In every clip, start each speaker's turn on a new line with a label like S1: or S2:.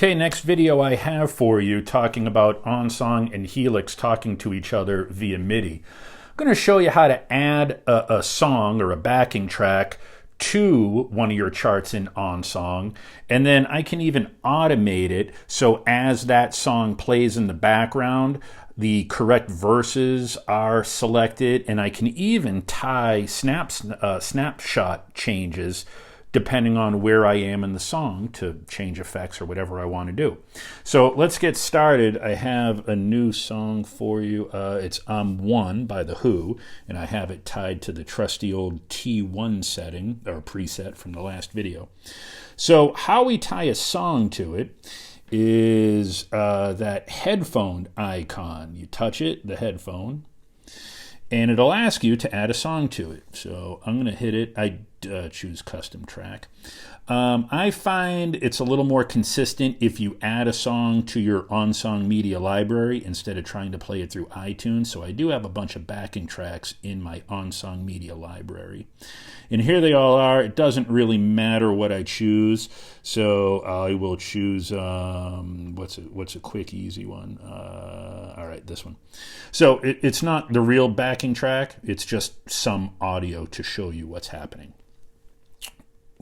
S1: Okay, next video I have for you talking about OnSong and Helix talking to each other via MIDI. I'm going to show you how to add a song or a backing track to one of your charts in OnSong, and then I can even automate it so as that song plays in the background, the correct verses are selected, and I can even tie snapshot changes depending on where I am in the song to change effects or whatever I want to do. So let's get started. I have a new song for you. It's I'm One by The Who, and I have it tied to the trusty old T1 setting, or preset from the last video. So how we tie a song to it is that headphone icon. You touch it, the headphone, and it'll ask you to add a song to it. So I'm going to hit it. I choose custom track. I find it's a little more consistent if you add a song to your OnSong media library instead of trying to play it through iTunes. So I do have a bunch of backing tracks in my OnSong media library. And here they all are. It doesn't really matter what I choose. So I will choose, what's a quick, easy one? All right, this one. So it's not the real backing track. It's just some audio to show you what's happening.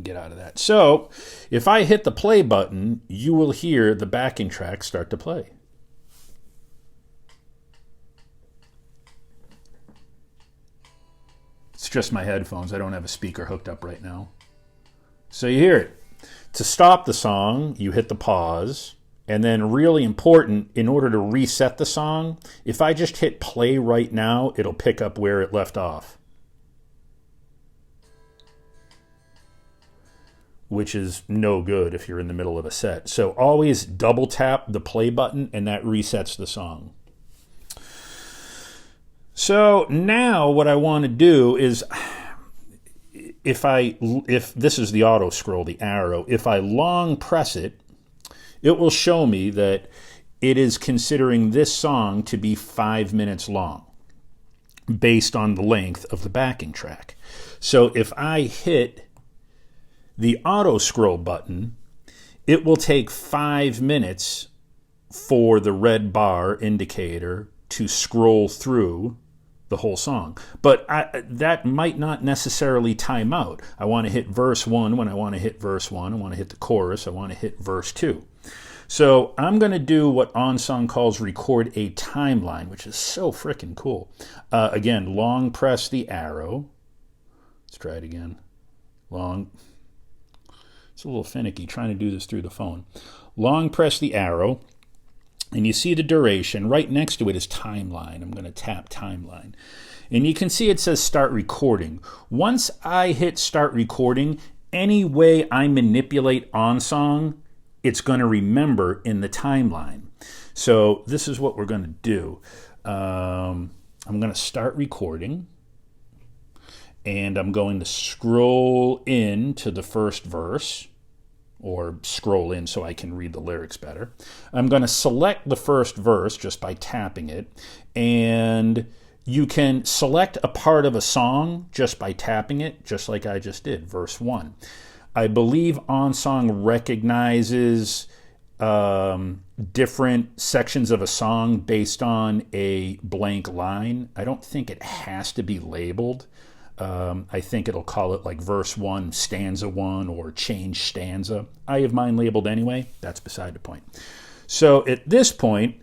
S1: Get out of that. So if I hit the play button, you will hear the backing track start to play. It's just my headphones. I don't have a speaker hooked up right now. So you hear it. To stop the song, you hit the pause. And then really important, in order to reset the song, if I just hit play right now, it'll pick up where it left off, which is no good if you're in the middle of a set. So always double tap the play button and that resets the song. So now what I want to do is, if this is the auto scroll, the arrow, if I long press it, it will show me that it is considering this song to be 5 minutes long based on the length of the backing track. So if I hit the auto scroll button, it will take 5 minutes for the red bar indicator to scroll through the whole song. But that might not necessarily time out. I want to hit verse 1 when I want to hit verse 1. I want to hit the chorus. I want to hit verse 2. So I'm going to do what OnSong calls record a timeline, which is so freaking cool. Again, long press the arrow. Let's try it again. Long. It's a little finicky trying to do this through the phone. Long press the arrow, and you see the duration. Right next to it is timeline. I'm going to tap timeline. And you can see it says start recording. Once I hit start recording, any way I manipulate OnSong, it's going to remember in the timeline. So this is what we're going to do. I'm going to start recording. And I'm going to scroll in to the first verse, or scroll in so I can read the lyrics better. I'm going to select the first verse just by tapping it. And you can select a part of a song just by tapping it, just like I just did, verse 1. I believe OnSong recognizes different sections of a song based on a blank line. I don't think it has to be labeled. I think it'll call it like verse 1, stanza 1, or change stanza. I have mine labeled anyway. That's beside the point. So at this point,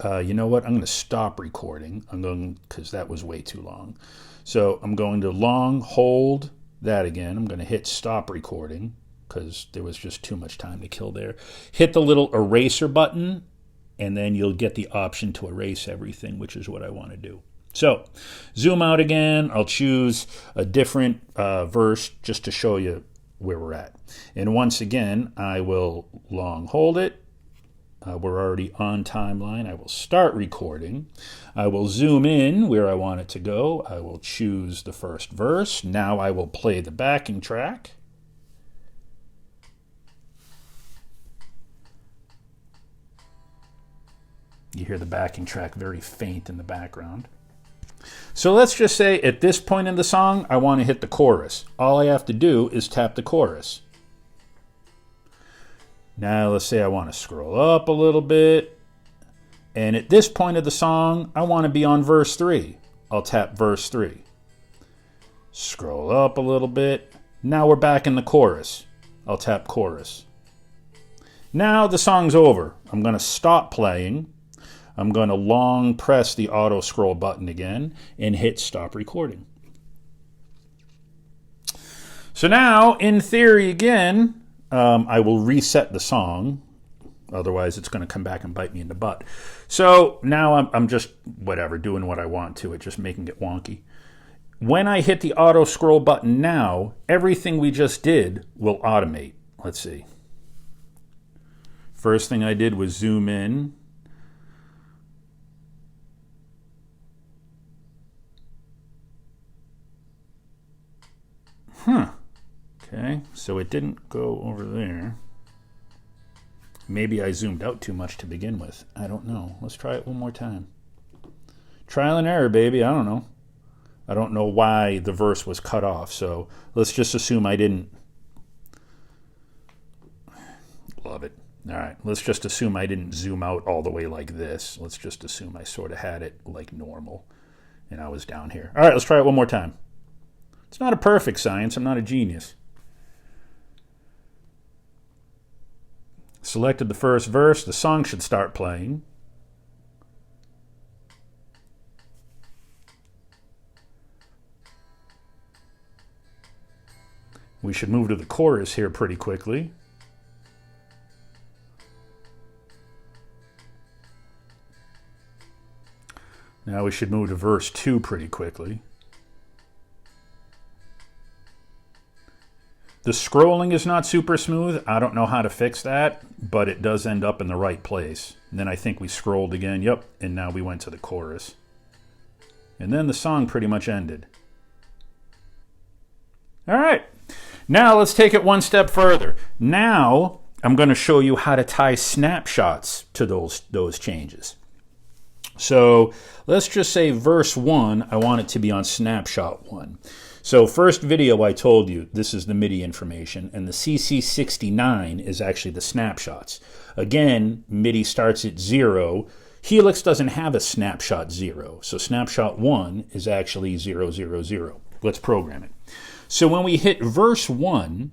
S1: you know what? I'm going to stop recording. Because that was way too long. So I'm going to long hold that again. I'm going to hit stop recording because there was just too much time to kill there. Hit the little eraser button, and then you'll get the option to erase everything, which is what I want to do. So zoom out again. I'll choose a different verse just to show you where we're at. And once again, I will long hold it. We're already on timeline. I will start recording. I will zoom in where I want it to go. I will choose the first verse. Now I will play the backing track. You hear the backing track very faint in the background. So let's just say at this point in the song, I want to hit the chorus. All I have to do is tap the chorus. Now let's say I want to scroll up a little bit. And at this point of the song, I want to be on verse 3. I'll tap verse 3. Scroll up a little bit. Now we're back in the chorus. I'll tap chorus. Now the song's over. I'm going to stop playing. I'm going to long press the auto scroll button again and hit stop recording. So now, in theory again, I will reset the song. Otherwise, it's going to come back and bite me in the butt. So now I'm just, whatever, doing what I want to it, just making it wonky. When I hit the auto scroll button now, everything we just did will automate. Let's see. First thing I did was zoom in. Okay, so it didn't go over there. Maybe I zoomed out too much to begin with. I don't know. Let's try it one more time. Trial and error, baby. I don't know. I don't know why the verse was cut off, so let's just assume I didn't. Love it. All right, let's just assume I didn't zoom out all the way like this. Let's just assume I sort of had it like normal, and I was down here. All right, let's try it one more time. It's not a perfect science. I'm not a genius. Selected the first verse. The song should start playing. We should move to the chorus here pretty quickly. Now we should move to verse 2 pretty quickly. The scrolling is not super smooth. I don't know how to fix that, but it does end up in the right place. And then I think we scrolled again. Yep, and now we went to the chorus. And then the song pretty much ended. All right, now let's take it one step further. Now I'm going to show you how to tie snapshots to those changes. So let's just say verse 1, I want it to be on snapshot 1. So first video I told you, this is the MIDI information, and the CC69 is actually the snapshots. Again, MIDI starts at 0. Helix doesn't have a snapshot 0, so snapshot 1 is actually 0, 0, 0. Let's program it. So when we hit verse 1,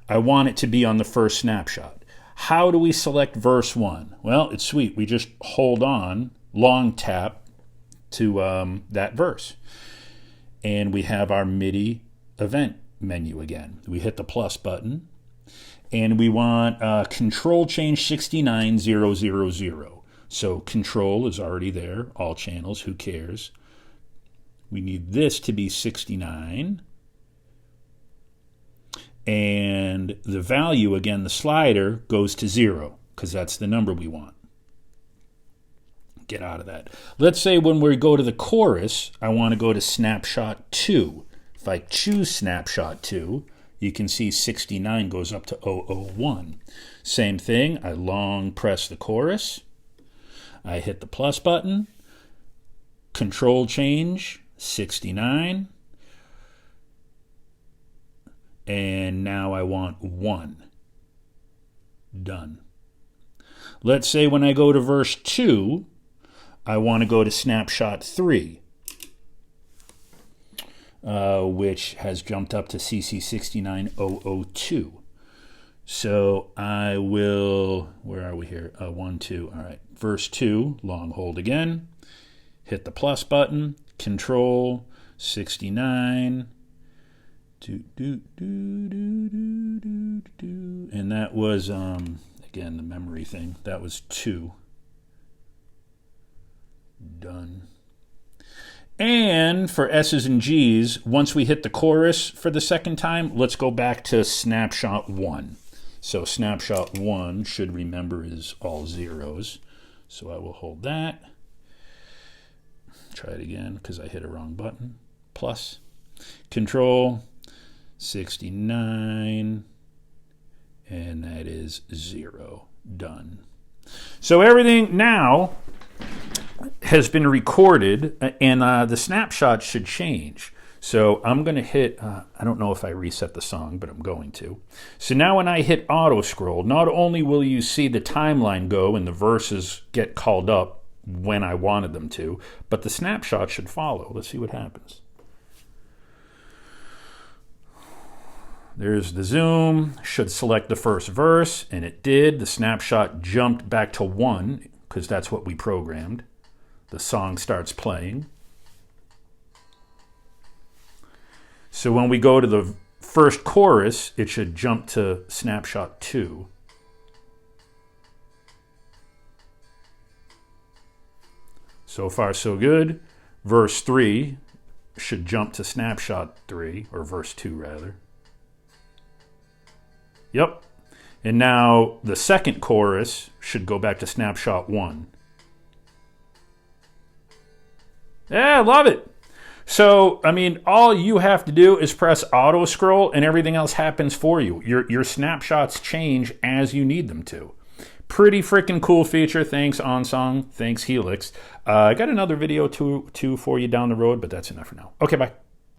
S1: I want it to be on the first snapshot. How do we select verse 1? Well, it's sweet. We just hold on, long tap to that verse. And we have our MIDI event menu again. We hit the plus button, and we want control change 69000. So control is already there, all channels, who cares? We need this to be 69. And the value, again, the slider, goes to 0, because that's the number we want. Get out of that. Let's say when we go to the chorus, I want to go to snapshot 2. If I choose snapshot 2, you can see 69 goes up to 001. Same thing, I long press the chorus. I hit the plus button. Control change 69. And now I want 1. Done. Let's say when I go to verse 2, I want to go to snapshot 3, which has jumped up to CC69002. So I will, where are we here? 1, 2, all right. Verse 2, long hold again. Hit the plus button, control, 69, and that was, again, the memory thing, that was 2. Done. And for S's and G's, once we hit the chorus for the second time, let's go back to snapshot 1. So snapshot 1 should remember is all zeros. So I will hold that. Try it again because I hit a wrong button. Plus, control, 69, and that is 0. Done. So everything now has been recorded, and the snapshot should change. So I'm going to hit, I don't know if I reset the song, but I'm going to. So now when I hit auto scroll, not only will you see the timeline go and the verses get called up when I wanted them to, but the snapshot should follow. Let's see what happens. There's the zoom, should select the first verse, and it did. The snapshot jumped back to 1, because that's what we programmed. The song starts playing. So when we go to the first chorus, it should jump to snapshot 2. So far, so good. Verse 3 should jump to snapshot 3, or verse 2 rather. Yep. And now the second chorus should go back to snapshot 1. Yeah, I love it. So, I mean, all you have to do is press auto scroll and everything else happens for you. Your snapshots change as you need them to. Pretty freaking cool feature. Thanks, OnSong. Thanks, Helix. I got another video too for you down the road, but that's enough for now. Okay, bye.